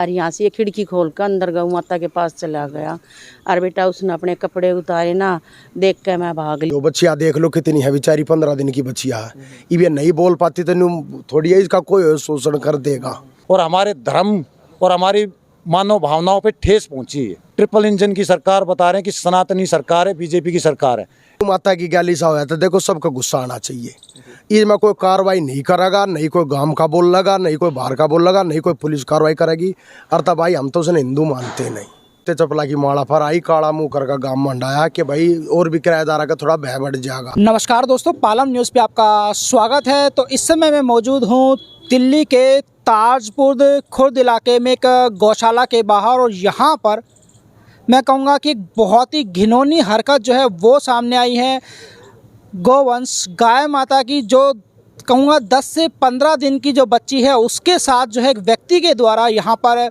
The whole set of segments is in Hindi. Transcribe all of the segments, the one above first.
और यहाँ से ये खिड़की खोल कर अंदर गऊ माता के पास चला गया और बेटा उसने अपने कपड़े उतारे ना, देख के मैं भाग ली। बच्चिया देख लो कितनी है, बेचारी 15 दिन की बच्चिया है, ये नहीं बोल पाती तो थोड़ी इसका कोई शोषण कर देगा। और हमारे धर्म और हमारी मानव भावनाओं पे ठेस पहुंची है। ट्रिपल इंजन की सरकार बता रहे हैं कि सनातनी सरकार है, बीजेपी की सरकार है। माता की गाली सा होया तो देखो सबका गुस्सा आना चाहिए। इसमें कोई कार्रवाई नहीं करेगा, नहीं कोई गांव का बोल लगा, नहीं कोई बाहर का बोल लगा, नहीं कोई पुलिस कार्रवाई करेगी। और तब भाई हम तो उसने हिंदू मानते नहीं। ते चपला की माला पर आई, काला मुंह कर का गांव मंडाया कि भाई और भी किराएदार का थोड़ा भय बढ़ जाएगा। नमस्कार दोस्तों, पालम न्यूज़ पे आपका स्वागत है। तो इस समय मैं मौजूद हूँ दिल्ली के ताजपुर खुर्द इलाके में एक गौशाला के बाहर, और यहाँ पर मैं कहूँगा कि बहुत ही घिनौनी हरकत जो है वो सामने आई है। गौवंश गाय माता की जो कहूँगा 10 से 15 दिन की जो बच्ची है उसके साथ जो है एक व्यक्ति के द्वारा यहाँ पर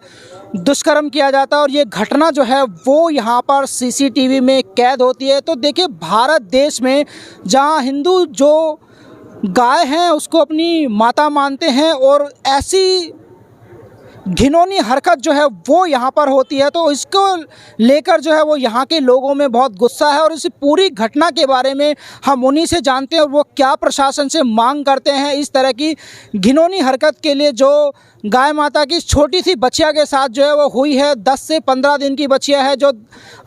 दुष्कर्म किया जाता है, और ये घटना जो है वो यहाँ पर सीसीटीवी में कैद होती है। तो देखिए, भारत देश में जहाँ हिंदू जो गाय हैं उसको अपनी माता मानते हैं और ऐसी घिनौनी हरकत जो है वो यहाँ पर होती है, तो इसको लेकर जो है वो यहाँ के लोगों में बहुत गुस्सा है। और इस पूरी घटना के बारे में हम उन्हीं से जानते हैं और वो क्या प्रशासन से मांग करते हैं इस तरह की घिनौनी हरकत के लिए जो गाय माता की छोटी सी बच्चिया के साथ जो है वो हुई है। 10 से 15 दिन की बच्चिया है जो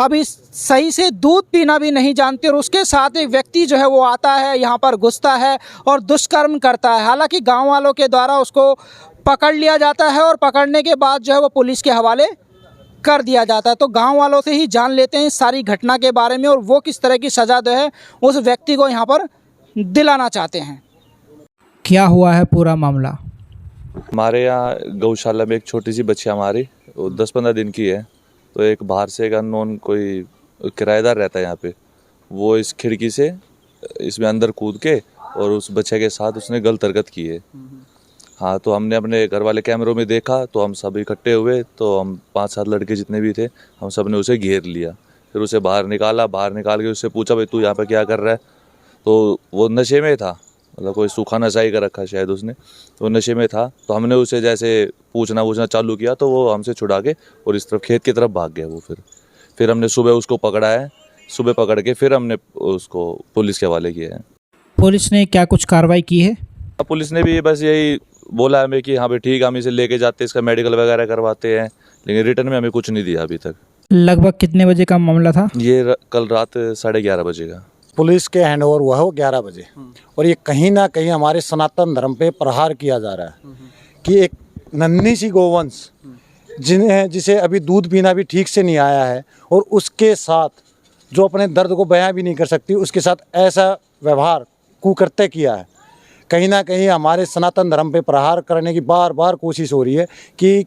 अभी सही से दूध पीना भी नहीं जानती, और उसके साथ एक व्यक्ति जो है वो आता है, यहाँ पर घुसता है और दुष्कर्म करता है। हालांकि गाँव वालों के द्वारा उसको पकड़ लिया जाता है और पकड़ने के बाद जो है वो पुलिस के हवाले कर दिया जाता है। तो गांव वालों से ही जान लेते हैं इस सारी घटना के बारे में और वो किस तरह की सज़ा जो है उस व्यक्ति को यहाँ पर दिलाना चाहते हैं। क्या हुआ है पूरा मामला? हमारे यहाँ गौशाला में एक छोटी सी बच्ची हमारी, वो 10-15 दिन की है। तो एक बाहर से एक अननोन कोई किराएदार रहता है यहाँ पे, वो इस खिड़की से इसमें अंदर कूद के और उस बच्चे के साथ उसने गलत हरकत की है। हाँ, तो हमने अपने घर वाले कैमरों में देखा, तो हम सब इकट्ठे हुए, तो हम 5-7 लड़के जितने भी थे, हम सब ने उसे घेर लिया। फिर उसे बाहर निकाला, बाहर निकाल के उससे पूछा, भाई तू यहाँ पे क्या कर रहा है? तो वो नशे में था, मतलब कोई सूखा नशा ही कर रखा शायद उसने, तो नशे में था। तो हमने उसे जैसे पूछना चालू किया तो वो हमसे छुड़ा के और इस तरफ खेत की तरफ भाग गया वो। फिर हमने सुबह उसको पकड़ा है, सुबह पकड़ के फिर हमने उसको पुलिस के हवाले किया है। पुलिस ने क्या कुछ कार्रवाई की है? पुलिस ने भी बस यही बोला हमें कि हाँ भाई ठीक है, हम इसे लेके जाते हैं, इसका मेडिकल वगैरह करवाते हैं, लेकिन रिटर्न में हमें कुछ नहीं दिया अभी तक। लगभग कितने बजे का मामला था? ये कल रात 11:30 बजे का। पुलिस के हैंड ओवर हुआ हो 11 बजे, और ये कहीं ना कहीं हमारे सनातन धर्म पे प्रहार किया जा रहा है कि एक नन्ही सी गौवंश जिसे अभी दूध पीना भी ठीक से नहीं आया है, और उसके साथ जो अपने दर्द को बयां भी नहीं कर सकती, उसके साथ ऐसा व्यवहार कुकृत्य किया है। कहीं ना कहीं हमारे सनातन धर्म पे प्रहार करने की बार बार कोशिश हो रही है कि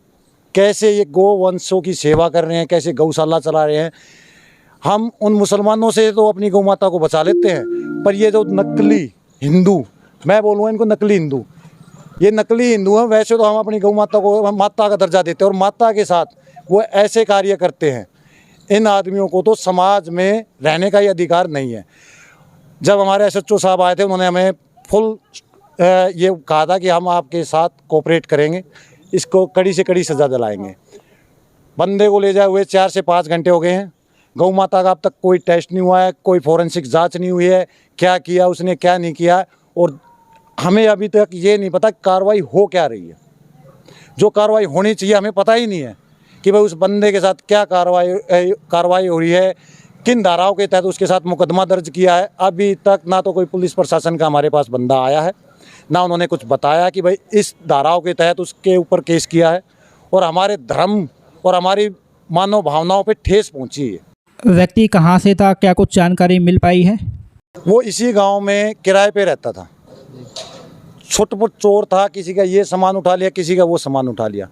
कैसे ये गौवंशों की सेवा कर रहे हैं, कैसे गौशाला चला रहे हैं। हम उन मुसलमानों से तो अपनी गौ माता को बचा लेते हैं, पर ये जो नकली हिंदू, मैं बोलूँगा इनको नकली हिंदू, ये नकली हिंदू हैं। वैसे तो हम अपनी गौ माता को माता का दर्जा देते हैं, और माता के साथ वो ऐसे कार्य करते हैं। इन आदमियों को तो समाज में रहने का ही अधिकार नहीं है। जब हमारे SHO साहब आए थे, उन्होंने हमें फुल ये कहा था कि हम आपके साथ कोऑपरेट करेंगे, इसको कड़ी से कड़ी सज़ा दिलाएंगे। बंदे को ले जाए हुए 4 से 5 घंटे हो गए हैं। गौ माता का अब तक कोई टेस्ट नहीं हुआ है, कोई फॉरेंसिक जांच नहीं हुई है, क्या किया उसने क्या नहीं किया, और हमें अभी तक ये नहीं पता कार्रवाई हो क्या रही है। जो कार्रवाई होनी चाहिए हमें पता ही नहीं है कि भाई उस बंदे के साथ क्या कार्रवाई हो रही है, किन धाराओं के तहत उसके साथ मुकदमा दर्ज किया है। अभी तक ना तो कोई पुलिस प्रशासन का हमारे पास बंदा आया है, ना उन्होंने कुछ बताया कि भाई इस धाराओं के तहत उसके ऊपर केस किया है, और हमारे धर्म और हमारी मानव भावनाओं पे ठेस पहुंची है। व्यक्ति कहाँ से था, क्या कुछ जानकारी मिल पाई है? वो इसी गांव में किराए पे रहता था, छुटपुट चोर था, किसी का ये सामान उठा लिया, किसी का वो सामान उठा लिया।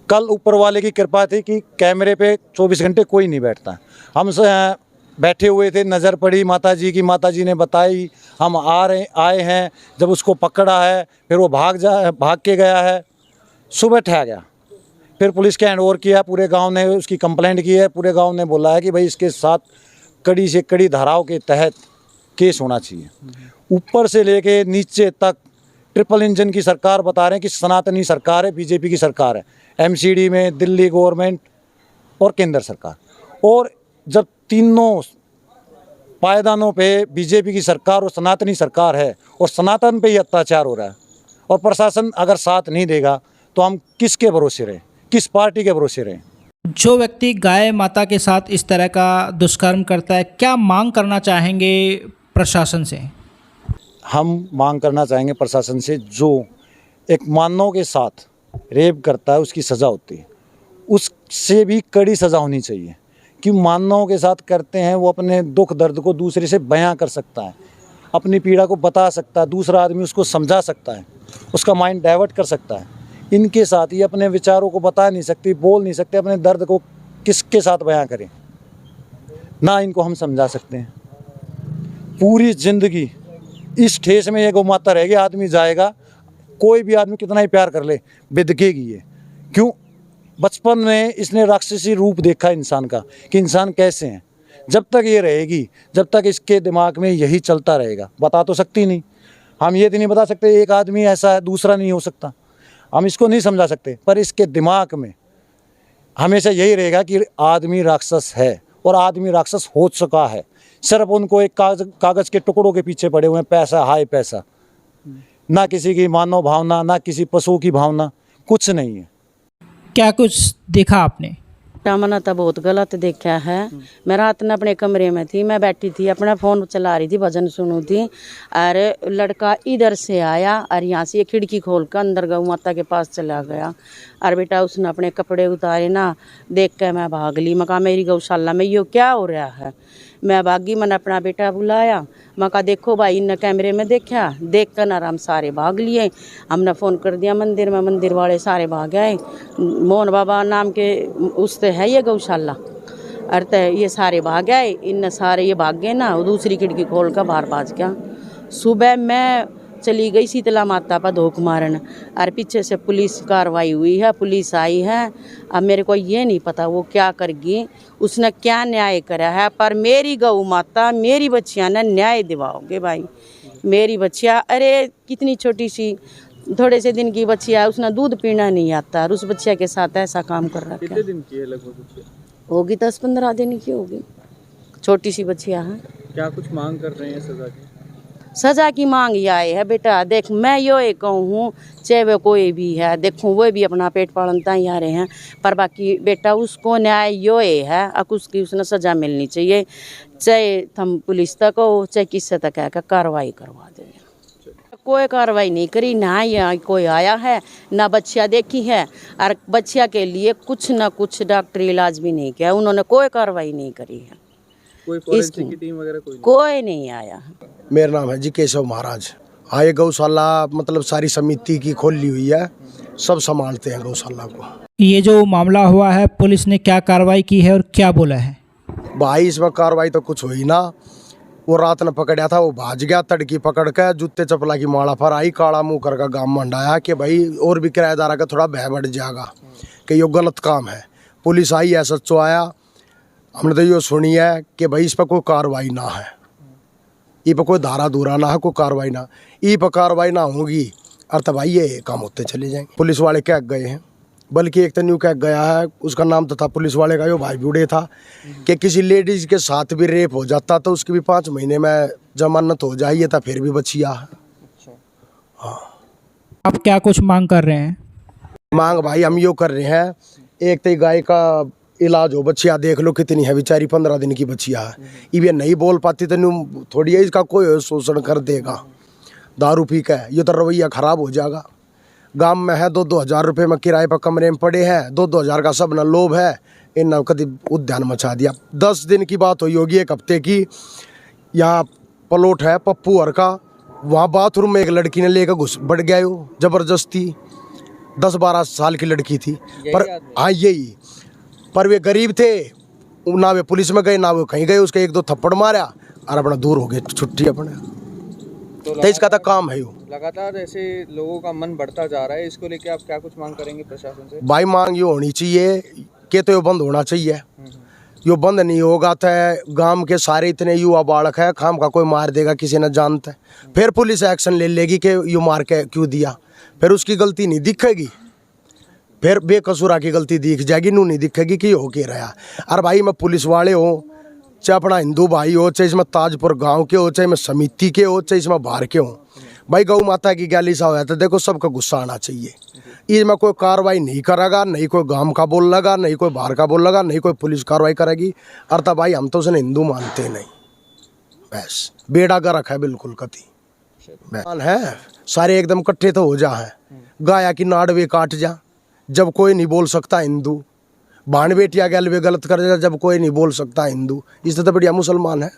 कल ऊपर वाले की कृपा थी कि कैमरे पे 24 घंटे कोई नहीं बैठता। हम बैठे हुए थे, नज़र पड़ी माता जी की, माता जी ने बताई, हम आए हैं। जब उसको पकड़ा है फिर वो भाग के गया है, सुबह ठह गया। फिर पुलिस के हैंड ओवर किया, पूरे गांव ने उसकी कंप्लेंट की है। पूरे गांव ने बोला है कि भाई इसके साथ कड़ी से कड़ी धाराओं के तहत केस होना चाहिए। ऊपर से लेके नीचे तक ट्रिपल इंजन की सरकार बता रहे हैं कि सनातनी सरकार है, बीजेपी की सरकार है, एमसीडी में दिल्ली गवर्नमेंट और केंद्र सरकार। और जब तीनों पायदानों पे बीजेपी की सरकार और सनातनी सरकार है और सनातन पे ही अत्याचार हो रहा है और प्रशासन अगर साथ नहीं देगा तो हम किसके भरोसे रहें, किस पार्टी के भरोसे रहें? जो व्यक्ति गाय माता के साथ इस तरह का दुष्कर्म करता है, क्या मांग करना चाहेंगे प्रशासन से? हम मांग करना चाहेंगे प्रशासन से, जो एक मानव के साथ रेप करता है उसकी सज़ा होती है, उससे भी कड़ी सज़ा होनी चाहिए। कि मानव के साथ करते हैं वो अपने दुख दर्द को दूसरे से बयां कर सकता है, अपनी पीड़ा को बता सकता है, दूसरा आदमी उसको समझा सकता है, उसका माइंड डाइवर्ट कर सकता है। इनके साथ ये अपने विचारों को बता नहीं सकती, बोल नहीं सकते, अपने दर्द को किसके साथ बयां करें, ना इनको हम समझा सकते हैं। पूरी ज़िंदगी इस ठेस में ये गौ माता रहेगी, आदमी जाएगा, कोई भी आदमी कितना ही प्यार कर ले बिदकेगी ये। क्यों? बचपन में इसने राक्षसी रूप देखा इंसान का कि इंसान कैसे हैं। जब तक ये रहेगी, जब तक इसके दिमाग में यही चलता रहेगा, बता तो सकती नहीं, हम ये तो नहीं बता सकते एक आदमी ऐसा है दूसरा नहीं हो सकता, हम इसको नहीं समझा सकते, पर इसके दिमाग में हमेशा यही रहेगा कि आदमी राक्षस है और आदमी राक्षस हो चुका है। सिर्फ उनको एक कागज़ के टुकड़ों के पीछे पड़े हुए हैं, पैसा, हाय पैसा, ना किसी की मानव भावना, ना किसी पशु की भावना, कुछ नहीं है। क्या कुछ देखा आपने? मैंने तो बहुत गलत देखा है। मैं रात में अपने कमरे में थी, मैं बैठी थी, अपना फ़ोन चला रही थी, भजन सुनू थी, और लड़का इधर से आया और यहाँ से ये खिड़की खोल कर अंदर गौ माता के पास चला गया। और बेटा उसने अपने कपड़े उतारे ना, देख कर मैं भाग ली। मैं कहा मेरी गौशाला में यो क्या हो रहा है। मैं भागी, मैंने अपना बेटा बुलाया, मैं कहा देखो भाई, इन कैमरे में देखा, देख कर ना हम सारे भाग लिए। हमने फ़ोन कर दिया मंदिर में, मंदिर वाले सारे भाग आए। मोहन बाबा नाम के उससे है ये गौशाला, अरे ये सारे भाग आए, इन सारे ये भाग गए ना, वो दूसरी खिड़की खोल कर बाहर भाग गया। सुबह मैं चली गई शीतला माता पर धोख मारन, और पीछे से पुलिस कार्रवाई हुई है, पुलिस आई है। अब मेरे को ये नहीं पता वो क्या करेगी, उसने क्या न्याय करा है, पर मेरी गौ माता, मेरी बच्चियाँ ने न्याय दिवाओगे भाई। मेरी बच्चियाँ, अरे कितनी छोटी सी थोड़े से दिन की बच्चियाँ, उसने दूध पीना नहीं आता और उस बच्चिया के साथ ऐसा काम कर रहा है। कितने दिन की है लगभग? होगी 10-15 दिन की होगी, छोटी सी बच्चियाँ हैं। क्या कुछ मांग कर रहे हैं सजा की? सजा की मांग ये आए है बेटा, देख मैं यो एक कहूँ, चाहे वो कोई भी है, देखूँ वो भी अपना पेट पालनता ही आ रहे हैं, पर बाकी बेटा उसको न्याय यो है, उसकी उसने सजा मिलनी चाहिए। चाहे हम पुलिस तक हो, चाहे किससे तक है, कार्रवाई करवा दे। कोई कार्रवाई नहीं करी, ना यहाँ कोई आया है, ना बच्चियाँ देखी है, और बच्चिया के लिए कुछ ना कुछ डॉक्टरी इलाज भी नहीं किया उन्होंने, कोई कार्रवाई नहीं करी है। कोई फॉरेंसिक की टीम वगैरह कोई नहीं आया। मेरा नाम है जी केशव महाराज। हाँ, ये गौशाला मतलब सारी समिति की खोली हुई है, सब संभालते हैं गौशाला को। ये जो मामला हुआ है, पुलिस ने क्या कार्रवाई की है और क्या बोला है? भाई इसमें कार्रवाई तो कुछ हुई ना, वो रात ने पकड़ा था, वो भाज गया, तड़की पकड़ के जूते चपला की माला पर आई, काला मुंह करके गाम मंडाया कि भाई और भी किराएदार का थोड़ा भय बढ़ जाएगा कि ये गलत काम है। पुलिस आई है, सच्चो आया, हमने तो ये सुनी है कि भाई इस पर कोई कार्रवाई ना है, ये पर कोई धारा धूरा ना है, कोई कार्रवाई ना, ये पर कार्रवाई ना होगी और तब भाई ये काम होते चले जाएंगे। पुलिस वाले क्या गए हैं, बल्कि एक तो न्यू क्या गया है, उसका नाम तो था पुलिस वाले का, यो भाई बूढ़े था, कि किसी लेडीज के साथ भी रेप हो जाता तो उसकी भी 5 महीने में जमानत हो जाइए, था फिर भी बचिया। हाँ, आप क्या कुछ मांग कर रहे हैं? मांग भाई हम यो कर रहे हैं, एक तो गाय का इलाज हो, बच्चिया देख लो कितनी है बेचारी, 15 दिन की बच्चिया है, ये नहीं बोल पाती तो न्यू थोड़ी है इसका कोई शोषण कर देगा, दारू पी के ये तो रवैया खराब हो जाएगा। गांव में है 2-2 हज़ार रुपये में किराए पर कमरे में पड़े हैं, 2-2 हज़ार का सब न लोभ है, इन कभी उद्यान मचा दिया। 10 दिन की बात हुई होगी, 1 हफ्ते की, यहाँ प्लॉट है पप्पू हर का, वहाँ बाथरूम में एक लड़की ने लेकर घुस बढ़ गया वो जबरदस्ती, 10-12 साल की लड़की थी, पर हाँ यही, पर वे गरीब थे, ना वे पुलिस में गए ना वो कहीं गए, उसके 1-2 थप्पड़ मारा और अपना दूर हो गए, छुट्टी अपने। तो इसका तो काम है वो। लगातार ऐसे लोगों का मन बढ़ता जा रहा है, इसको लेके आप क्या कुछ मांग करेंगे प्रशासन से? भाई मांग ये होनी चाहिए कि तो ये बंद होना चाहिए, यो बंद नहीं होगा तो गांव के सारे इतने युवा बालक है, खाम का कोई मार देगा किसी न जानता है, फिर पुलिस एक्शन ले लेगी कि यू मार के क्यों दिया, फिर उसकी गलती नहीं दिखेगी, फिर बेकसूरा की गलती दिख जाएगी, नू नहीं दिखेगी कि हो के रहा। अरे भाई मैं पुलिस वाले हो, चाहे अपना हिंदू भाई हो, चाहे इसमें ताजपुर गांव के हो, चाहे मैं समिति के हो, चाहे इसमें बाहर के हो, भाई गौ माता की गैली सा होया तो देखो सबका गुस्सा आना चाहिए। इसमें कोई कार्रवाई नहीं करेगा, नहीं कोई गांव का बोल लगा, नहीं कोई बाहर का बोल लगा, नहीं कोई पुलिस कार्रवाई करेगी। और तब भाई हम तो उसने हिंदू मानते नहीं, बस बेड़ा गर्क है बिल्कुल कति है, सारे एकदम इकट्ठे तो हो जा है, गाया की नाड़ वे काट जा, जब कोई नहीं बोल सकता हिंदू, भाण बेटिया गैल वे गलत कर देगा जब कोई नहीं बोल सकता हिंदू, इससे तो बढ़िया मुसलमान है।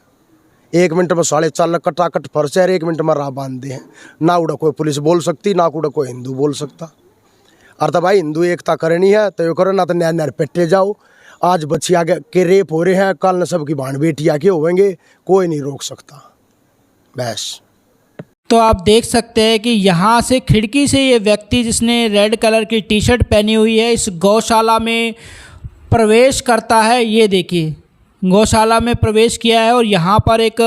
1 मिनट में 4.5 लाख कटाकट फर्श है, 1 मिनट में राह बांध दे हैं, ना उड़ा कोई पुलिस बोल सकती, ना उड़ा कोई हिंदू बोल सकता। और तो भाई हिंदू एकता करनी है तो ये करो, ना तो न्याय न्याय पेटे जाओ। आज बच्चिया के रेप हो रहे हैं, कल न सबकी भाण बेटिया के होंगे, कोई नहीं रोक सकता बस। तो आप देख सकते हैं कि यहाँ से खिड़की से ये व्यक्ति जिसने रेड कलर की टी शर्ट पहनी हुई है इस गौशाला में प्रवेश करता है। ये देखिए गौशाला में प्रवेश किया है और यहाँ पर एक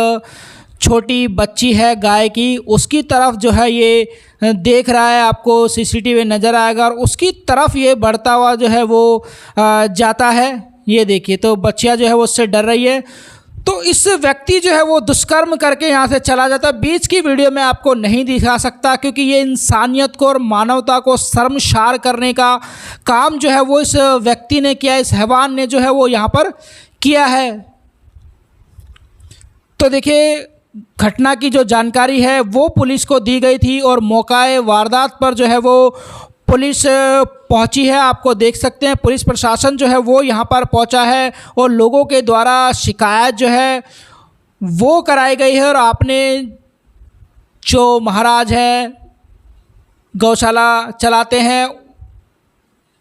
छोटी बच्ची है गाय की, उसकी तरफ जो है ये देख रहा है, आपको सीसीटीवी नज़र आएगा और उसकी तरफ ये बढ़ता हुआ जो है वो जाता है। ये देखिए तो बच्चियाँ जो है वो उससे डर रही है। तो इस व्यक्ति जो है वो दुष्कर्म करके यहाँ से चला जाता है। बीच की वीडियो में आपको नहीं दिखा सकता क्योंकि ये इंसानियत को और मानवता को शर्मसार करने का काम जो है वो इस व्यक्ति ने किया, इस हैवान ने जो है वो यहाँ पर किया है। तो देखिए घटना की जो जानकारी है वो पुलिस को दी गई थी और मौका वारदात पर जो है वो पुलिस पहुंची है। आपको देख सकते हैं पुलिस प्रशासन जो है वो यहाँ पर पहुंचा है और लोगों के द्वारा शिकायत जो है वो कराई गई है। और आपने जो महाराज हैं गौशाला चलाते हैं,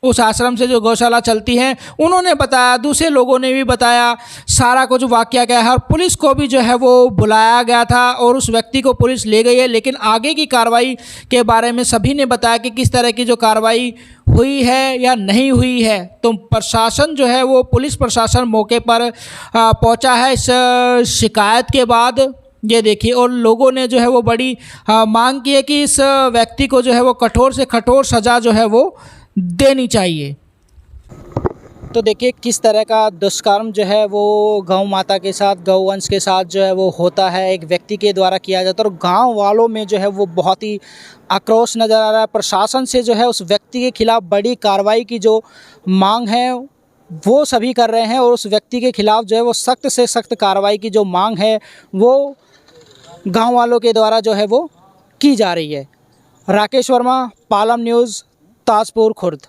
उस आश्रम से जो गौशाला चलती है, उन्होंने बताया, दूसरे लोगों ने भी बताया सारा कुछ वाकया क्या है। और पुलिस को भी जो है वो बुलाया गया था और उस व्यक्ति को पुलिस ले गई है। लेकिन आगे की कार्रवाई के बारे में सभी ने बताया कि किस तरह की जो कार्रवाई हुई है या नहीं हुई है। तो प्रशासन जो है वो पुलिस प्रशासन मौके पर पहुंचा है इस शिकायत के बाद। ये देखिए और लोगों ने जो है वो बड़ी मांग की है कि इस व्यक्ति को जो है वो कठोर से कठोर सज़ा जो है वो देनी चाहिए। तो देखिए किस तरह का दुष्कर्म जो है वो गौ माता के साथ, गौवंश के साथ जो है वो होता है, एक व्यक्ति के द्वारा किया जाता है। और गांव वालों में जो है वो बहुत ही आक्रोश नज़र आ रहा है। प्रशासन से जो है उस व्यक्ति के खिलाफ बड़ी कार्रवाई की जो मांग है वो सभी कर रहे हैं और उस व्यक्ति के खिलाफ जो है वो सख्त से सख्त कार्रवाई की जो मांग है वो गाँव वालों के द्वारा जो है वो की जा रही है। राकेश वर्मा, पालम न्यूज़, ताजपुर खुर्द।